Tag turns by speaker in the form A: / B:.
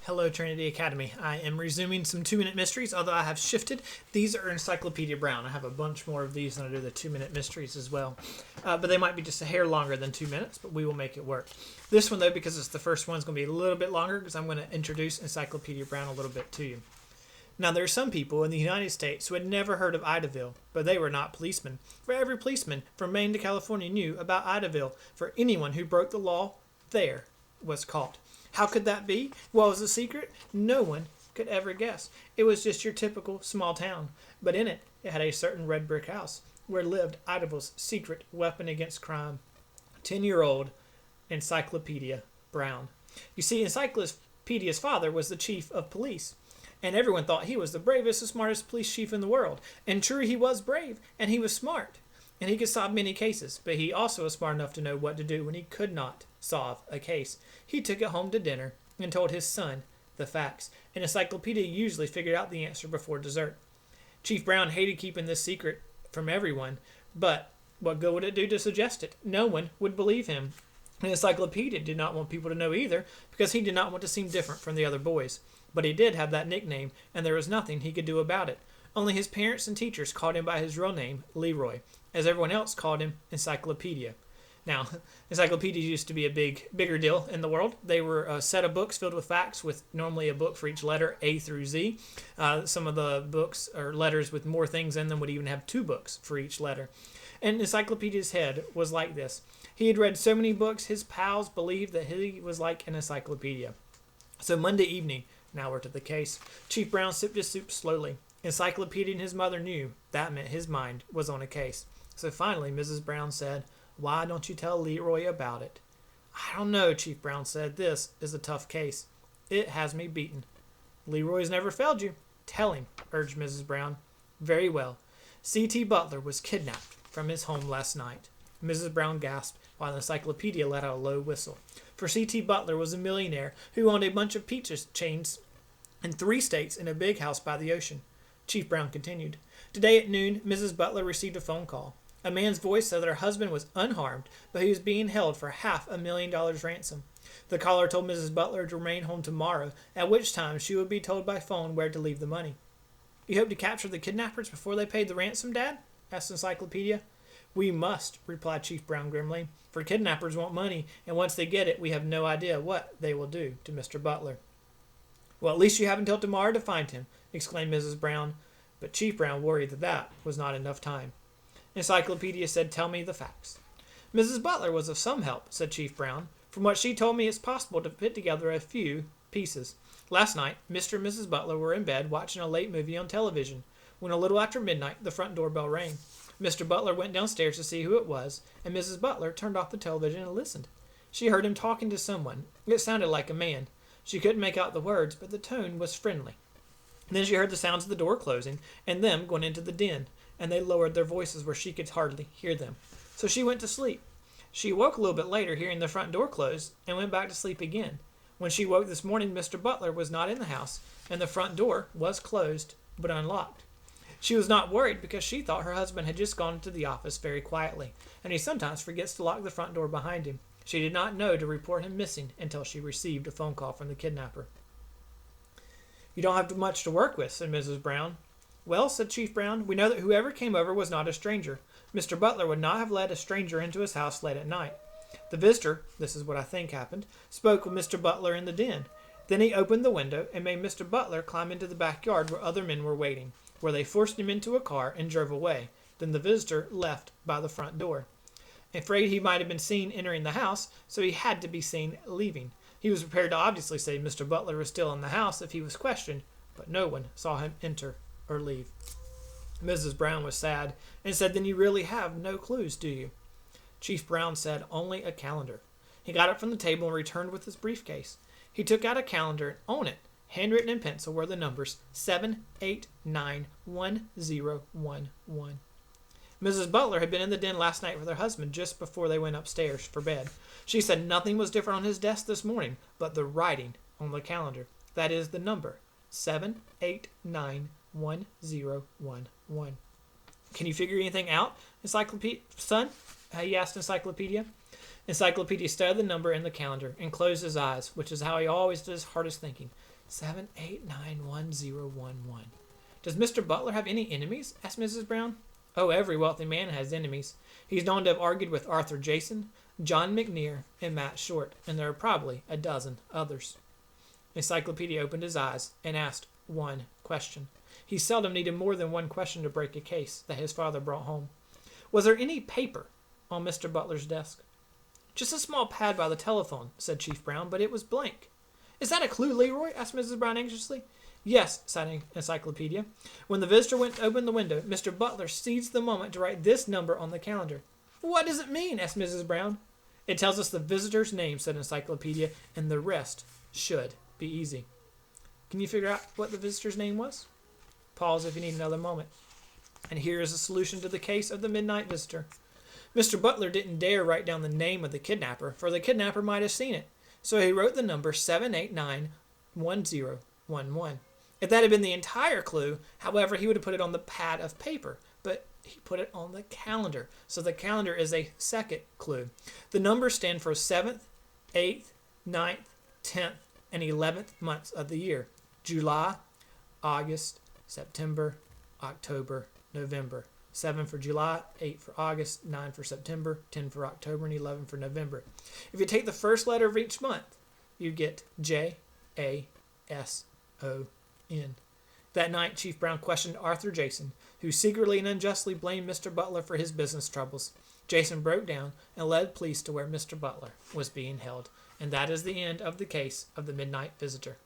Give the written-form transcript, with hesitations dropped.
A: Hello, Trinity Academy. I am resuming some 2-minute mysteries, although I have shifted. These are Encyclopedia Brown. I have a bunch more of these, and I do the 2-minute mysteries as well. But they might be just a hair longer than 2 minutes, but we will make it work. This one, though, because it's the first one, is going to be a little bit longer because I'm going to introduce Encyclopedia Brown a little bit to you. Now, there are some people in the United States who had never heard of Idaville, but they were not policemen. For every policeman from Maine to California knew about Idaville, for anyone who broke the law there was caught. How could that be? Well, it was a secret no one could ever guess. It was just your typical small town, but in it, it had a certain red brick house where lived Idaville's secret weapon against crime, 10-year-old Encyclopedia Brown. You see, Encyclopedia's father was the chief of police, and everyone thought he was the bravest and smartest police chief in the world. And true, he was brave, and he was smart, and he could solve many cases, but he also was smart enough to know what to do when he could not solve a case. He took it home to dinner and told his son the facts, and Encyclopedia usually figured out the answer before dessert. Chief Brown hated keeping this secret from everyone, but what good would it do to suggest it? No one would believe him. And Encyclopedia did not want people to know either, because he did not want to seem different from the other boys. But he did have that nickname, and there was nothing he could do about it. Only his parents and teachers called him by his real name, Leroy, as everyone else called him Encyclopedia. Now, encyclopedias used to be a bigger deal in the world. They were a set of books filled with facts, with normally a book for each letter, A through Z. Some of the books or letters with more things in them would even have 2 books for each letter. And Encyclopedia's head was like this. He had read so many books, his pals believed that he was like an encyclopedia. So Monday evening, now we're to the case, Chief Brown sipped his soup slowly. Encyclopedia and his mother knew that meant his mind was on a case. So finally, Mrs. Brown said, "Why don't you tell Leroy about it?" "I don't know," Chief Brown said. "This is a tough case. It has me beaten." "Leroy's never failed you." "Tell him," urged Mrs. Brown. "Very well. C.T. Butler was kidnapped from his home last night." Mrs. Brown gasped, while the encyclopedia let out a low whistle. For C.T. Butler was a millionaire who owned a bunch of pizza chains in 3 states in a big house by the ocean. Chief Brown continued. Today at noon, Mrs. Butler received a phone call. A man's voice said that her husband was unharmed, but he was being held for $500,000 ransom. The caller told Mrs. Butler to remain home tomorrow, at which time she would be told by phone where to leave the money. "You hope to capture the kidnappers before they paid the ransom, Dad?" asked Encyclopedia. "We must," replied Chief Brown grimly, "for kidnappers want money, and once they get it, we have no idea what they will do to Mr. Butler." "Well, at least you have until tomorrow to find him," exclaimed Mrs. Brown, but Chief Brown worried that was not enough time. Encyclopedia said, "Tell me the facts." "Mrs. Butler was of some help," said Chief Brown. "From what she told me, it's possible to put together a few pieces. Last night, Mr. and Mrs. Butler were in bed watching a late movie on television, when a little after midnight, the front doorbell rang. Mr. Butler went downstairs to see who it was, and Mrs. Butler turned off the television and listened. She heard him talking to someone. It sounded like a man. She couldn't make out the words, but the tone was friendly. Then she heard the sounds of the door closing, and them going into the den, and they lowered their voices where she could hardly hear them. So she went to sleep. She woke a little bit later, hearing the front door close, and went back to sleep again. When she woke this morning, Mr. Butler was not in the house, and the front door was closed, but unlocked. She was not worried because she thought her husband had just gone into the office very quietly, and he sometimes forgets to lock the front door behind him. She did not know to report him missing until she received a phone call from the kidnapper. "You don't have much to work with," said Mrs. Brown. "Well," said Chief Brown, "we know that whoever came over was not a stranger. Mr. Butler would not have let a stranger into his house late at night. The visitor, this is what I think happened, spoke with Mr. Butler in the den. Then he opened the window and made Mr. Butler climb into the backyard where other men were waiting, where they forced him into a car and drove away. Then the visitor left by the front door. Afraid he might have been seen entering the house, so he had to be seen leaving. He was prepared to obviously say Mr. Butler was still in the house if he was questioned, but no one saw him enter or leave." Mrs. Brown was sad and said, "Then you really have no clues, do you?" Chief Brown said, "Only a calendar." He got up from the table and returned with his briefcase. He took out a calendar, and on it, handwritten in pencil, were the numbers 7891011. Mrs. Butler had been in the den last night with her husband just before they went upstairs for bed. She said nothing was different on his desk this morning, but the writing on the calendar. That is the number, 7891011. "Can you figure anything out, son?" he asked Encyclopedia. Encyclopedia studied the number in the calendar and closed his eyes, which is how he always did his hardest thinking. 7891011. Does Mr. Butler have any enemies? Asked Mrs. Brown. Oh, every wealthy man has enemies. He's known to have argued with Arthur Jason, John McNear, and Matt Short, and there are probably a dozen others. Encyclopedia opened his eyes and asked one question. He seldom needed more than one question to break a case that his father brought home. Was there any paper on Mr. Butler's desk? Just a small pad by the telephone, said Chief Brown, but it was blank. Is that a clue, Leroy? Asked Mrs. Brown anxiously. Yes, sighed Encyclopedia. When the visitor went to open the window, Mr. Butler seized the moment to write this number on the calendar. What does it mean? Asked Mrs. Brown. It tells us the visitor's name, said Encyclopedia, and the rest should be easy. Can you figure out what the visitor's name was? Pause if you need another moment. And here is a solution to the case of the midnight visitor. Mr. Butler didn't dare write down the name of the kidnapper, for the kidnapper might have seen it. So he wrote the number 7891011. If that had been the entire clue, however, he would have put it on the pad of paper, but he put it on the calendar. So the calendar is a second clue. The numbers stand for 7th, 8th, 9th, 10th, and 11th months of the year. July, August, September, October, November. 7 for July, 8 for August, 9 for September, 10 for October, and 11 for November. If you take the first letter of each month, you get J-A-S-O-N. That night, Chief Brown questioned Arthur Jason, who secretly and unjustly blamed Mr. Butler for his business troubles. Jason broke down and led police to where Mr. Butler was being held. And that is the end of the case of the Midnight Visitor.